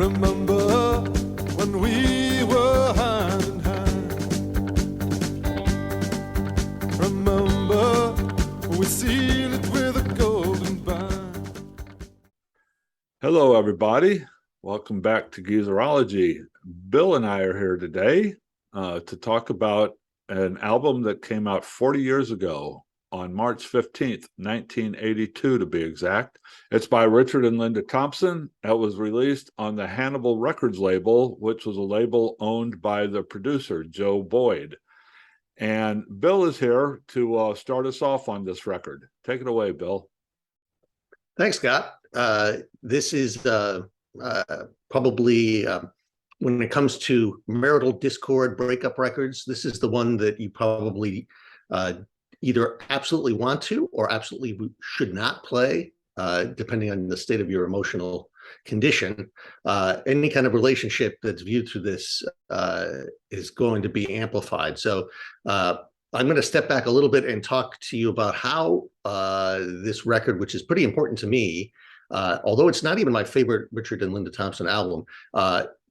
Remember when we were hand in hand? Remember we sealed it with a golden band. Hello, everybody. Welcome back to Geezerology. Bill and I are here today to talk about an album that came out 40 years ago on March 15th, 1982 to be exact. It's by Richard and Linda Thompson. It was released on the Hannibal Records label, which was a label owned by the producer, Joe Boyd. And Bill is here to start us off on this record. Take it away, Bill. Thanks, Scott. This is probably, when it comes to marital discord breakup records, this is the one that you probably either absolutely want to or absolutely should not play, depending on the state of your emotional condition. Any kind of relationship that's viewed through this is going to be amplified. So I'm going to step back a little bit and talk to you about how this record, which is pretty important to me, although it's not even my favorite Richard and Linda Thompson album,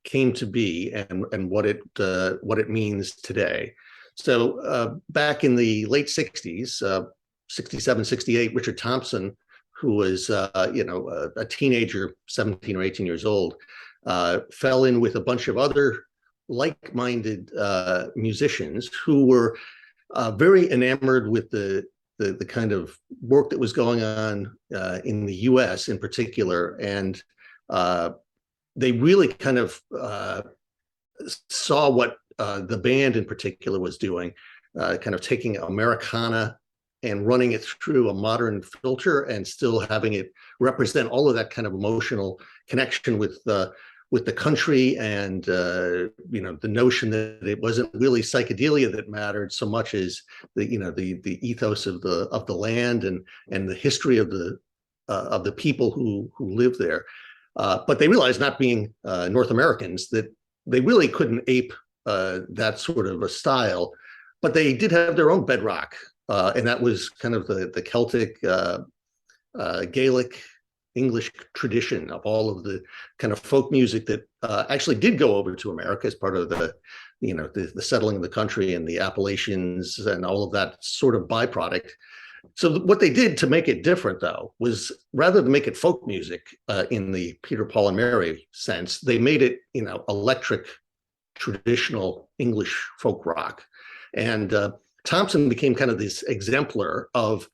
came to be and what it means today. So back in the late 60s, 67, 68, Richard Thompson, who was a teenager, 17 or 18 years old, fell in with a bunch of other like-minded musicians who were very enamored with the kind of work that was going on in the US in particular. And they really kind of saw what the band in particular was doing, kind of taking Americana and running it through a modern filter and still having it represent all of that kind of emotional connection with the country and the notion that it wasn't really psychedelia that mattered so much as the ethos of the land and the history of the people who live there. But they realized, not being North Americans, that they really couldn't ape that sort of a style, but they did have their own bedrock, and that was kind of the Celtic, Gaelic, English tradition of all of the kind of folk music that actually did go over to America as part of the settling of the country and the Appalachians and all of that sort of byproduct. So what they did to make it different, though, was rather than make it folk music in the Peter, Paul, and Mary sense, they made it, electric, traditional English folk rock. And Thompson became kind of this exemplar of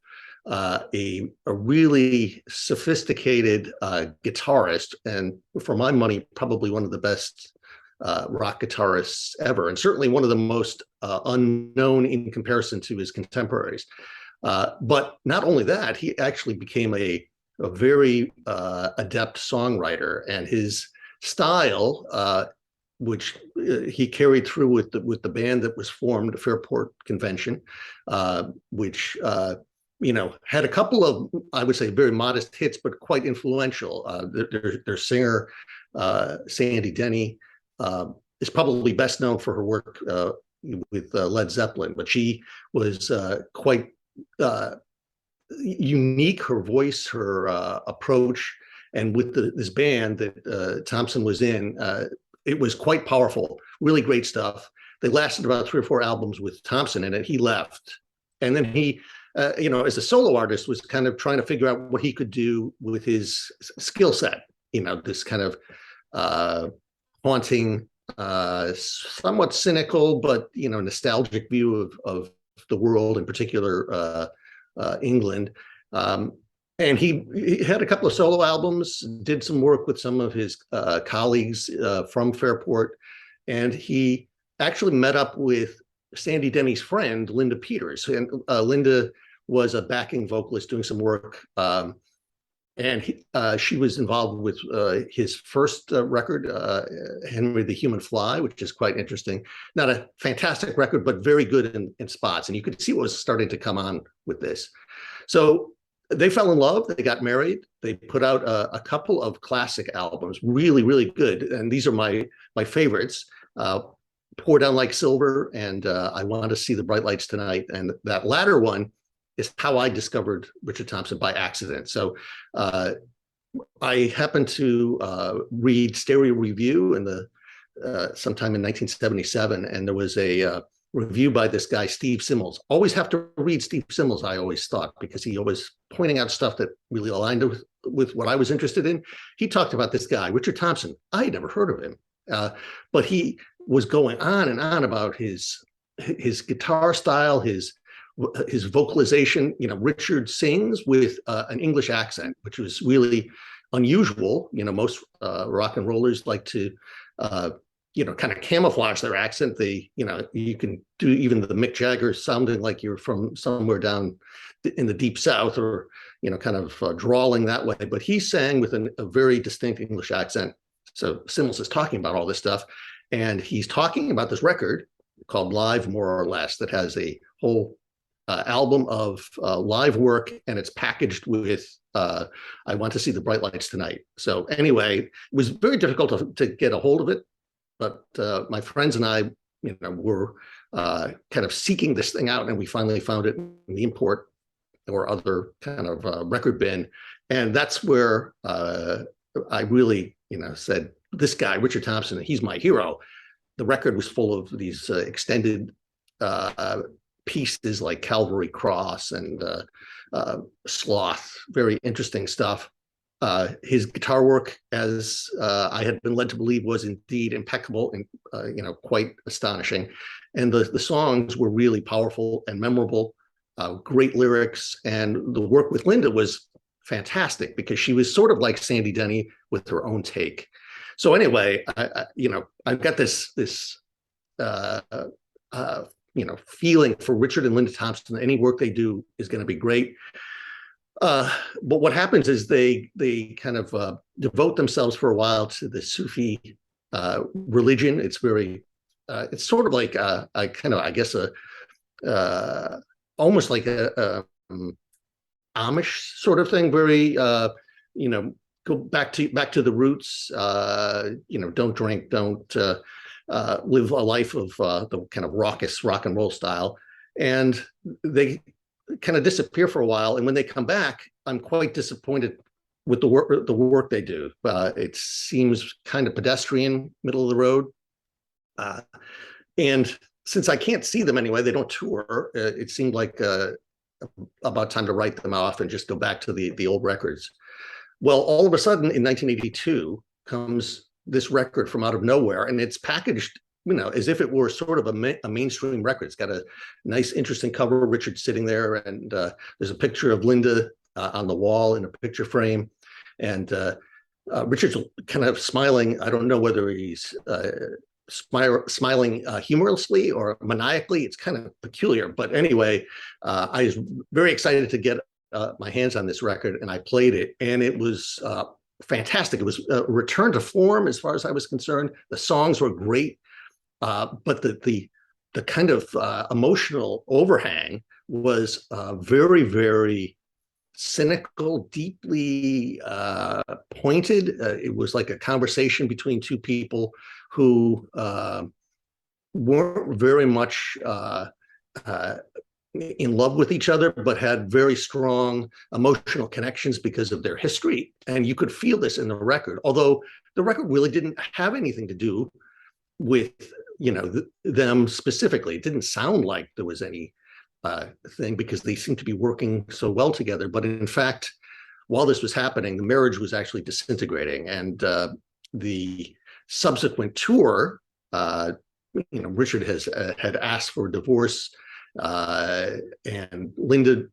a really sophisticated guitarist, and for my money, probably one of the best rock guitarists ever, and certainly one of the most unknown in comparison to his contemporaries. But not only that, he actually became a very adept songwriter, and his style, which he carried through with the band that was formed, the Fairport Convention, which had a couple of, I would say, very modest hits, but quite influential. Their singer, Sandy Denny, is probably best known for her work with Led Zeppelin, but she was quite unique, her voice, her approach, and with this band that Thompson was in, it was quite powerful, really great stuff. They lasted about 3 or 4 albums with Thompson in it. He left, and then he, as a solo artist, was kind of trying to figure out what he could do with his skill set. This kind of haunting, somewhat cynical, but nostalgic view of the world, in particular England. And he had a couple of solo albums, did some work with some of his colleagues from Fairport, and he actually met up with Sandy Denny's friend, Linda Peters. And Linda was a backing vocalist doing some work, and she was involved with his first record, Henry the Human Fly, which is quite interesting. Not a fantastic record, but very good in spots. And you could see what was starting to come on with this. So they fell in love. They got married. They put out a couple of classic albums, really, really good. And these are my favorites. Pour Down Like Silver and I Want to See the Bright Lights Tonight. And that latter one is how I discovered Richard Thompson by accident. So I happened to read Stereo Review in the sometime in 1977, and there was a review by this guy Steve Simmels. Always have to read Steve Simmels, I always thought, because he always pointing out stuff that really aligned with what I was interested in. He talked about this guy Richard Thompson. I had never heard of him, but he was going on and on about his guitar style, his vocalization. Richard sings with an English accent, which was really unusual. Most rock and rollers like to kind of camouflage their accent. You can do even the Mick Jagger sounding like you're from somewhere down in the deep South, or kind of drawling that way. But he sang with a very distinct English accent. So Simmels is talking about all this stuff, and he's talking about this record called Live More or Less that has a whole album of live work, and it's packaged with I Want to See the Bright Lights Tonight. So anyway, it was very difficult to get a hold of it, but my friends and I were kind of seeking this thing out, and we finally found it in the import or other kind of record bin. And that's where I really said, this guy Richard Thompson, he's my hero. The record was full of these extended pieces like Calvary Cross and Sloth, very interesting stuff. His guitar work, as I had been led to believe, was indeed impeccable and quite astonishing. And the songs were really powerful and memorable, great lyrics. And the work with Linda was fantastic because she was sort of like Sandy Denny with her own take. So anyway, I've got this feeling for Richard and Linda Thompson. Any work they do is going to be great. But what happens is they kind of devote themselves for a while to the Sufi religion. It's very, it's sort of like I guess almost like a Amish sort of thing. Very, go back to the roots. Don't drink, don't live a life of the kind of raucous rock and roll style. And they kind of disappear for a while, and when they come back, I'm quite disappointed with the work they do. It seems kind of pedestrian, middle of the road, and since I can't see them anyway, they don't tour. It seemed like about time to write them off and just go back to the old records. Well, all of a sudden in 1982 comes this record from out of nowhere, and it's packaged as if it were sort of a mainstream record. It's got a nice, interesting cover. Richard sitting there, and there's a picture of Linda on the wall in a picture frame. And Richard's kind of smiling. I don't know whether he's smiling humorously or maniacally. It's kind of peculiar. But anyway, I was very excited to get my hands on this record, and I played it, and it was fantastic. It was a return to form as far as I was concerned. The songs were great. But the kind of emotional overhang was very, very cynical, deeply pointed. It was like a conversation between two people who weren't very much in love with each other, but had very strong emotional connections because of their history. And you could feel this in the record, although the record really didn't have anything to do with them specifically. It didn't sound like there was any thing, because they seemed to be working so well together. But in fact, while this was happening, the marriage was actually disintegrating, and the subsequent tour, Richard had asked for a divorce, and Linda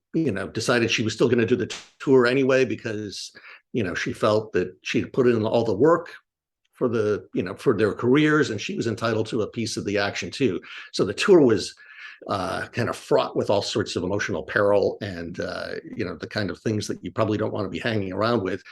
decided she was still going to do the tour anyway, because she felt that she had put in all the work for for their careers, and she was entitled to a piece of the action too. So the tour was kind of fraught with all sorts of emotional peril, and the kind of things that you probably don't want to be hanging around with.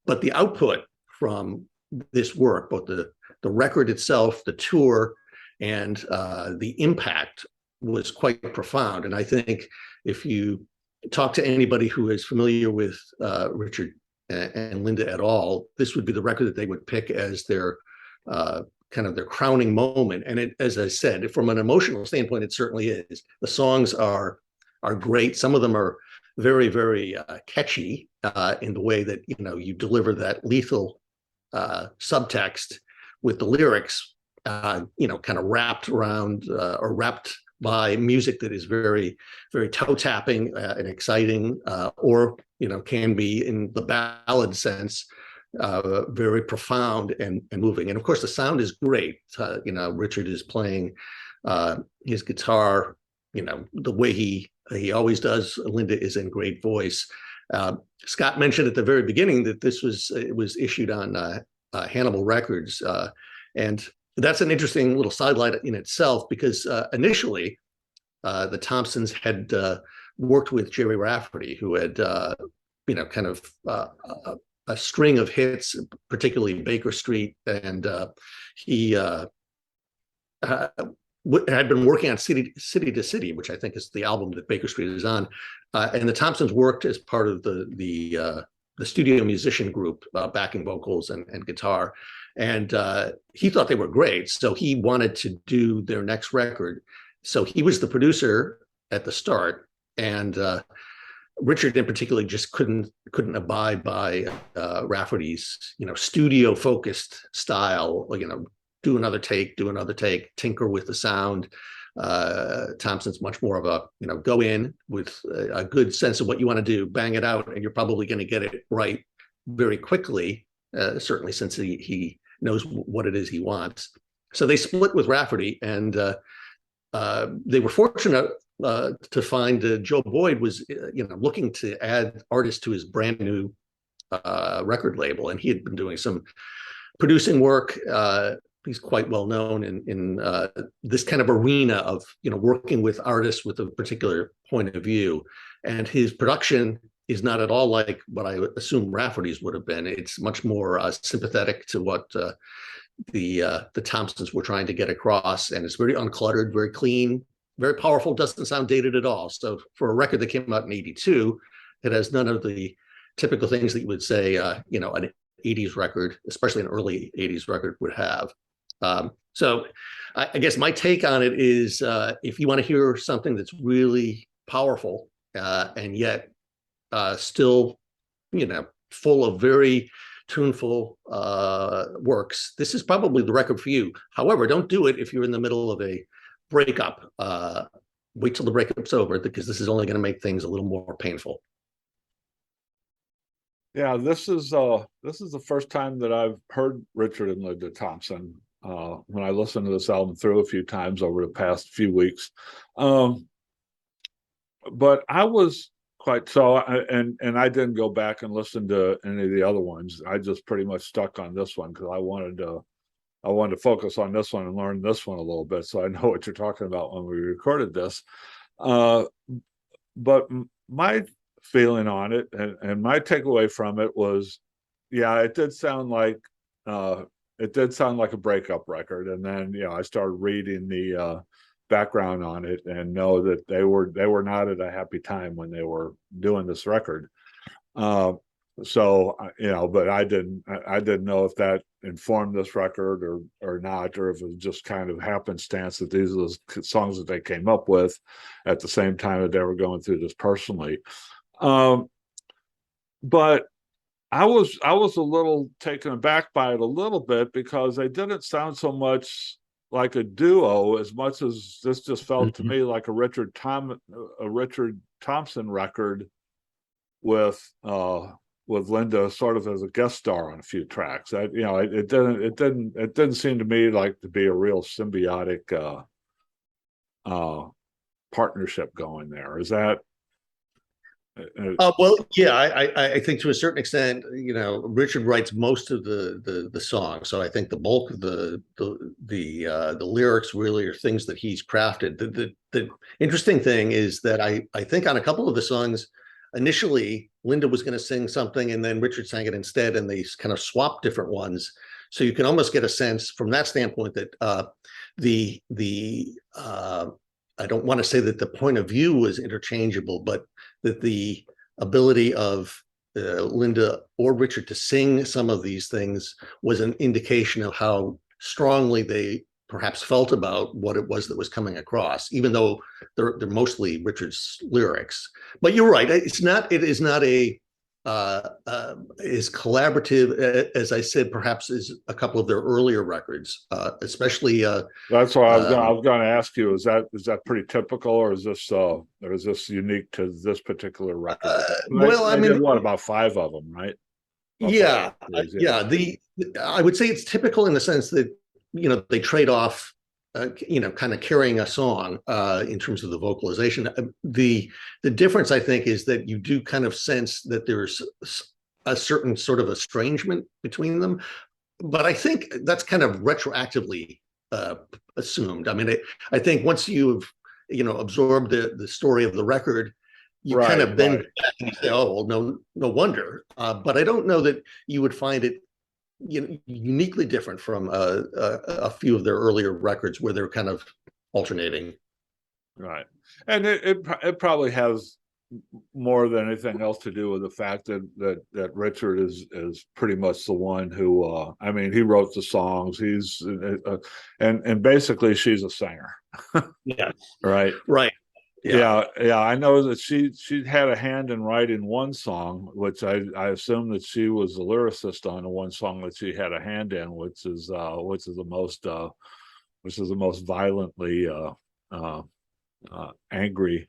But the output from this work, both the record itself, the tour, and the impact, was quite profound. And I think if you talk to anybody who is familiar with Richard and Linda at all, this would be the record that they would pick as their kind of their crowning moment. And it, as I said, from an emotional standpoint, it certainly is. The songs are are great. Some of them are very, very catchy in the way that, you know, you deliver that lethal subtext with the lyrics, you know, kind of wrapped around or wrapped by music that is very, very toe tapping and exciting, or, you know, can be in the ballad sense, very profound and moving. And of course, the sound is great. You know, Richard is playing his guitar, you know, the way he always does. Linda is in great voice. Scott mentioned at the very beginning that it was issued on Hannibal Records, and that's an interesting little sidelight in itself, because initially the Thompsons had worked with Jerry Rafferty, who had you know, kind of a string of hits, particularly Baker Street, and he had been working on City to City, which I think is the album that Baker Street is on, and the Thompsons worked as part of the studio musician group, backing vocals and guitar, and he thought they were great, so he wanted to do their next record. So he was the producer at the start, and Richard in particular just couldn't abide by Rafferty's, you know, studio focused style. You know, do another take, tinker with the sound. Thompson's much more of a, you know, go in with a good sense of what you want to do, bang it out, and you're probably going to get it right very quickly. Certainly, since he knows what it is he wants. So they split with Rafferty, and they were fortunate to find Joe Boyd was, you know, looking to add artists to his brand new record label, and he had been doing some producing work. He's quite well known in this kind of arena of, you know, working with artists with a particular point of view, and his production is not at all like what I assume Rafferty's would have been. It's much more sympathetic to what the Thompsons were trying to get across, and it's very uncluttered, very clean, very powerful. Doesn't sound dated at all. So for a record that came out in '82, it has none of the typical things that you would say, you know, an '80s record, especially an early '80s record, would have. So I guess my take on it is, if you want to hear something that's really powerful and yet still, you know, full of very tuneful works, this is probably the record for you. However, don't do it if you're in the middle of a breakup. Wait till the breakup's over, because this is only going to make things a little more painful. Yeah, this is the first time that I've heard Richard and Linda Thompson. When I listened to this album through a few times over the past few weeks, but I was quite so, and I didn't go back and listen to any of the other ones. I just pretty much stuck on this one because I wanted to focus on this one and learn this one a little bit, so I know what you're talking about when we recorded this. But my feeling on it and my takeaway from it was, yeah, it did sound like a breakup record. And then, you know, I started reading the background on it and know that they were not at a happy time when they were doing this record. So, you know, but I didn't know if that informed this record or not, or if it was just kind of happenstance that these are the songs that they came up with at the same time that they were going through this personally. But I was a little taken aback by it a little bit, because they didn't sound so much like a duo as much as this just felt to me like a Richard Thompson record with Linda sort of as a guest star on a few tracks. It didn't seem to me like to be a real symbiotic partnership going there. Is that? Well, yeah, I think to a certain extent, you know, Richard writes most of the song, so I think the bulk of the lyrics really are things that he's crafted. The interesting thing is that I think on a couple of the songs, initially Linda was going to sing something and then Richard sang it instead, and they kind of swapped different ones. So you can almost get a sense from that standpoint that I don't want to say that the point of view was interchangeable, but that the ability of Linda or Richard to sing some of these things was an indication of how strongly they perhaps felt about what it was that was coming across, even though they're mostly Richard's lyrics. But you're right; it is not a as collaborative as I said, perhaps as a couple of their earlier records, especially. That's why I was going to ask you: is that pretty typical, or is this unique to this particular record? Well, I mean, did what, about 5 of them, right? yeah, Yeah. I would say it's typical in the sense that they trade off, kind of carrying a song in terms of the vocalization. The difference, I think, is that you do kind of sense that there's a certain sort of estrangement between them, but I think that's kind of retroactively assumed. I mean, I think once you've absorbed the story of the record, you kind of then back and you say, oh well, no wonder. But I don't know that you would find it uniquely different from a few of their earlier records where they're kind of alternating. Right, and it probably has more than anything else to do with the fact that Richard is pretty much the one who I mean, he wrote the songs. He's and basically she's a singer. Yeah. Right. Yeah. I know that she had a hand in writing one song, which I assume that she was the lyricist on the one song that she had a hand in, which is the most violently angry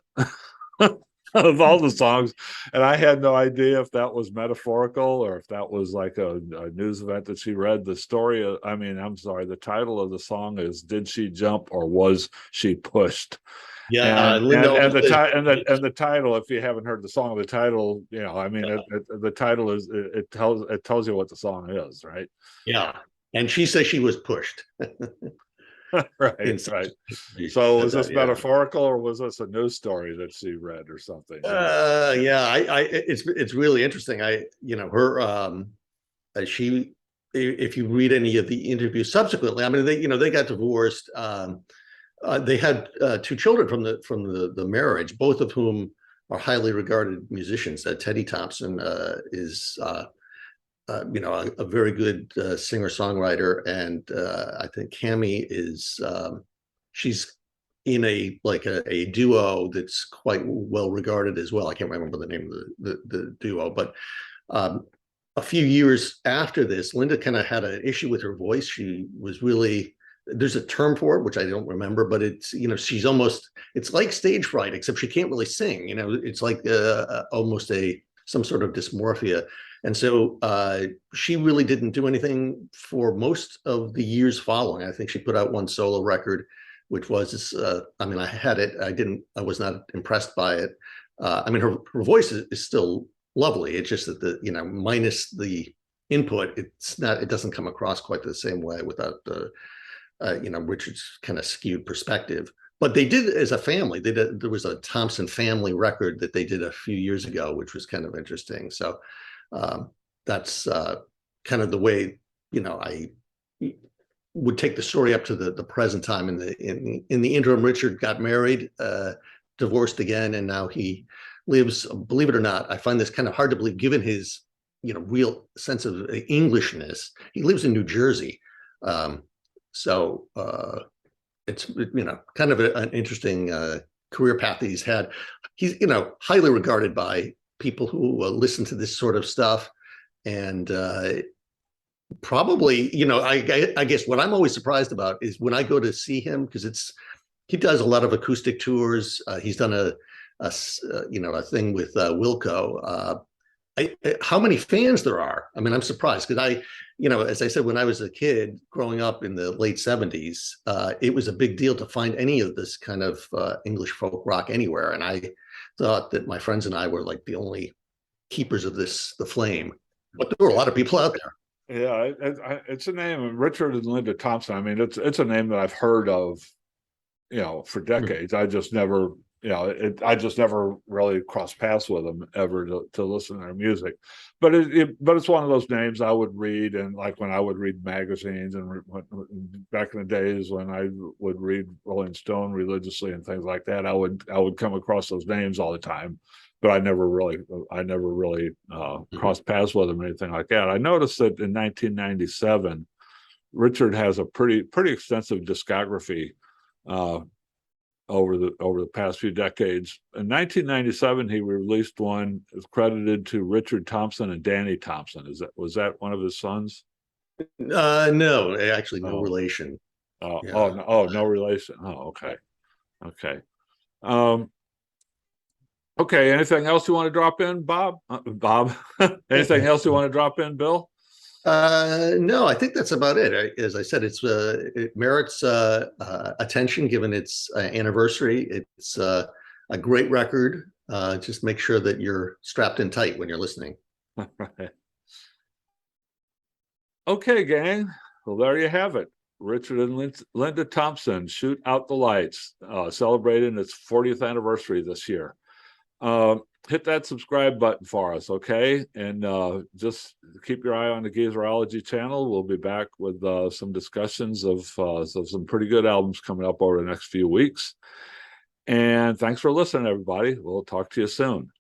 of all the songs. And I had no idea if that was metaphorical or if that was like a news event that she read. The story, the title of the song is "Did She Jump or Was She Pushed?" Yeah, and the title, if you haven't heard the song, the title, the title is it tells you what the song is, right? Yeah, and she says she was pushed. Right. So was this metaphorical, or was this a news story that she read or something? It's really interesting. She, if you read any of the interviews subsequently, I mean, they got divorced. They had 2 children from the marriage, both of whom are highly regarded musicians. Teddy Thompson is a very good singer-songwriter, and I think Cammie is she's in a duo that's quite well regarded as well. I can't remember the name of the duo, but a few years after this, Linda kind of had an issue with her voice. She was really, there's a term for it, which I don't remember, but it's, she's almost, it's like stage fright, except she can't really sing. It's like almost some sort of dysmorphia. And so she really didn't do anything for most of the years following. I think she put out one solo record, which was, I had it. I was not impressed by it. Her voice is still lovely. It's just that minus the input, it doesn't come across quite the same way without Richard's kind of skewed perspective. But they did, as a family, there was a Thompson family record that they did a few years ago, which was kind of interesting. So that's kind of the way, I would take the story up to the present time. In the interim, Richard got married, divorced again, and now he lives, believe it or not, I find this kind of hard to believe given his, real sense of Englishness. He lives in New Jersey. So it's, kind of an interesting career path that he's had. He's, highly regarded by people who listen to this sort of stuff. And probably, I guess what I'm always surprised about is when I go to see him, because he does a lot of acoustic tours. He's done a thing with Wilco. How many fans there are? I mean, I'm surprised because as I said, when I was a kid growing up in the late 70s, it was a big deal to find any of this kind of English folk rock anywhere. And I thought that my friends and I were like the only keepers of the flame, but there were a lot of people out there. Yeah, it's a name, Richard and Linda Thompson. I mean, it's a name that I've heard of, for decades. I just never, I just never really crossed paths with them ever to listen to their music. But it's one of those names I would read, and like when I would read magazines, and back in the days when I would read Rolling Stone religiously and things like that, I would come across those names all the time. But I never really crossed paths with them or anything like that. I noticed that in 1997, Richard has a pretty extensive discography over the past few decades. In 1997, he released one credited to Richard Thompson and Danny Thompson. Was that one of his sons? No, actually, no Oh. relation. Oh, Yeah. no relation. Oh, okay. Okay. Okay, anything else you want to drop in, Bob? Bob, anything else you want to drop in, Bill? No, I think that's about it. As I said, it merits attention given its anniversary. It's a great record. Just make sure that you're strapped in tight when you're listening. Right. Okay, gang. Well, there you have it. Richard and Linda Thompson, Shoot Out the Lights, celebrating its 40th anniversary this year. Hit that subscribe button for us, okay? And just keep your eye on the Geezerology channel. We'll be back with some discussions of some pretty good albums coming up over the next few weeks. And thanks for listening, everybody. We'll talk to you soon.